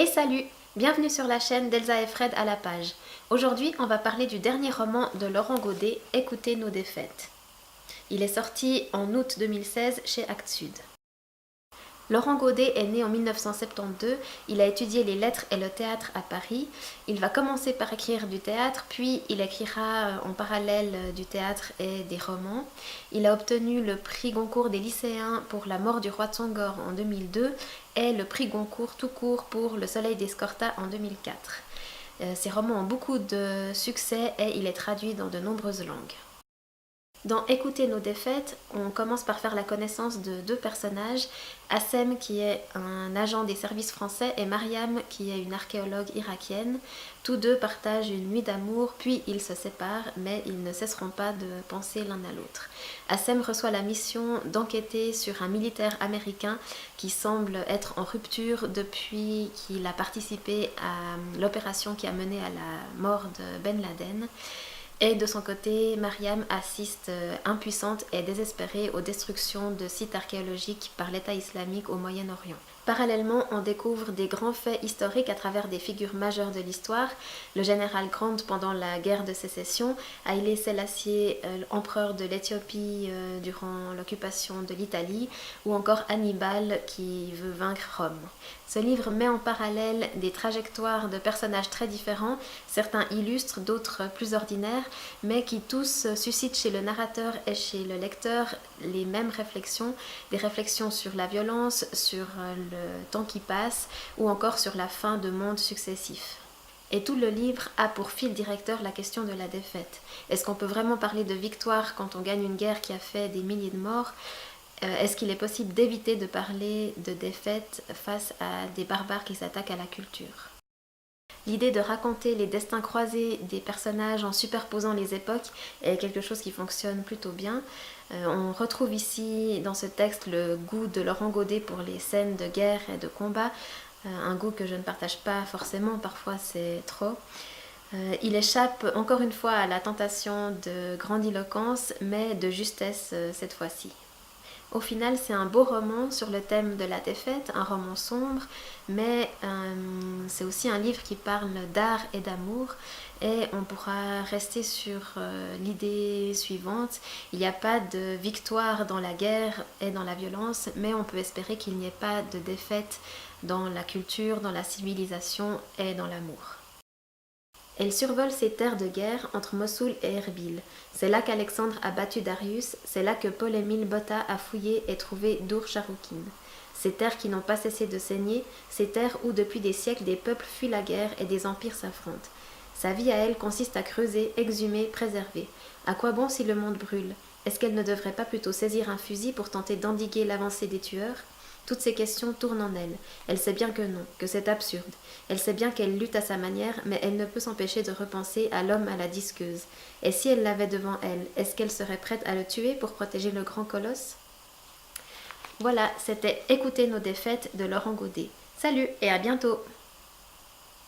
Et salut! Bienvenue sur la chaîne d'Elsa et Fred à la page. Aujourd'hui, on va parler du dernier roman de Laurent Godet, Écoutez nos défaites. Il est sorti en août 2016 chez Actes Sud. Laurent Godet est né en 1972, il a étudié les lettres et le théâtre à Paris. Il va commencer par écrire du théâtre, puis il écrira en parallèle du théâtre et des romans. Il a obtenu le prix Goncourt des lycéens pour La mort du roi Tsongor en 2002 et le prix Goncourt tout court pour Le soleil d'Escorta en 2004. Ses romans ont beaucoup de succès et il est traduit dans de nombreuses langues. Dans Écoutez nos défaites, on commence par faire la connaissance de deux personnages, Assem qui est un agent des services français et Mariam qui est une archéologue irakienne. Tous deux partagent une nuit d'amour, puis ils se séparent, mais ils ne cesseront pas de penser l'un à l'autre. Assem reçoit la mission d'enquêter sur un militaire américain qui semble être en rupture depuis qu'il a participé à l'opération qui a mené à la mort de Ben Laden. Et de son côté, Mariam assiste impuissante et désespérée aux destructions de sites archéologiques par l'État islamique au Moyen-Orient. Parallèlement, on découvre des grands faits historiques à travers des figures majeures de l'histoire. Le général Grant pendant la guerre de sécession, Haïlé Sélassié, empereur de l'Éthiopie durant l'occupation de l'Italie, ou encore Hannibal qui veut vaincre Rome. Ce livre met en parallèle des trajectoires de personnages très différents, certains illustres, d'autres plus ordinaires, mais qui tous suscitent chez le narrateur et chez le lecteur les mêmes réflexions, des réflexions sur la violence, sur le temps qui passe ou encore sur la fin de mondes successifs. Et tout le livre a pour fil directeur la question de la défaite. Est-ce qu'on peut vraiment parler de victoire quand on gagne une guerre qui a fait des milliers de morts ? Est-ce qu'il est possible d'éviter de parler de défaite face à des barbares qui s'attaquent à la culture ? L'idée de raconter les destins croisés des personnages en superposant les époques est quelque chose qui fonctionne plutôt bien. On retrouve ici dans ce texte le goût de Laurent Godet pour les scènes de guerre et de combat, un goût que je ne partage pas forcément, parfois c'est trop. Il échappe encore une fois à la tentation de grandiloquence, mais de justesse cette fois-ci. Au final, c'est un beau roman sur le thème de la défaite, un roman sombre, mais c'est aussi un livre qui parle d'art et d'amour. Et on pourra rester sur l'idée suivante, il n'y a pas de victoire dans la guerre et dans la violence, mais on peut espérer qu'il n'y ait pas de défaite dans la culture, dans la civilisation et dans l'amour. Elle survole ces terres de guerre entre Mossoul et Erbil. C'est là qu'Alexandre a battu Darius, c'est là que Paul-Émile Botta a fouillé et trouvé Dur-Sharoukine. Ces terres qui n'ont pas cessé de saigner, ces terres où depuis des siècles des peuples fuient la guerre et des empires s'affrontent. Sa vie à elle consiste à creuser, exhumer, préserver. À quoi bon si le monde brûle ? Est-ce qu'elle ne devrait pas plutôt saisir un fusil pour tenter d'endiguer l'avancée des tueurs ? Toutes ces questions tournent en elle. Elle sait bien que non, que c'est absurde. Elle sait bien qu'elle lutte à sa manière, mais elle ne peut s'empêcher de repenser à l'homme à la disqueuse. Et si elle l'avait devant elle, est-ce qu'elle serait prête à le tuer pour protéger le grand colosse ? Voilà, c'était Écoutez nos défaites de Laurent Godet. Salut et à bientôt!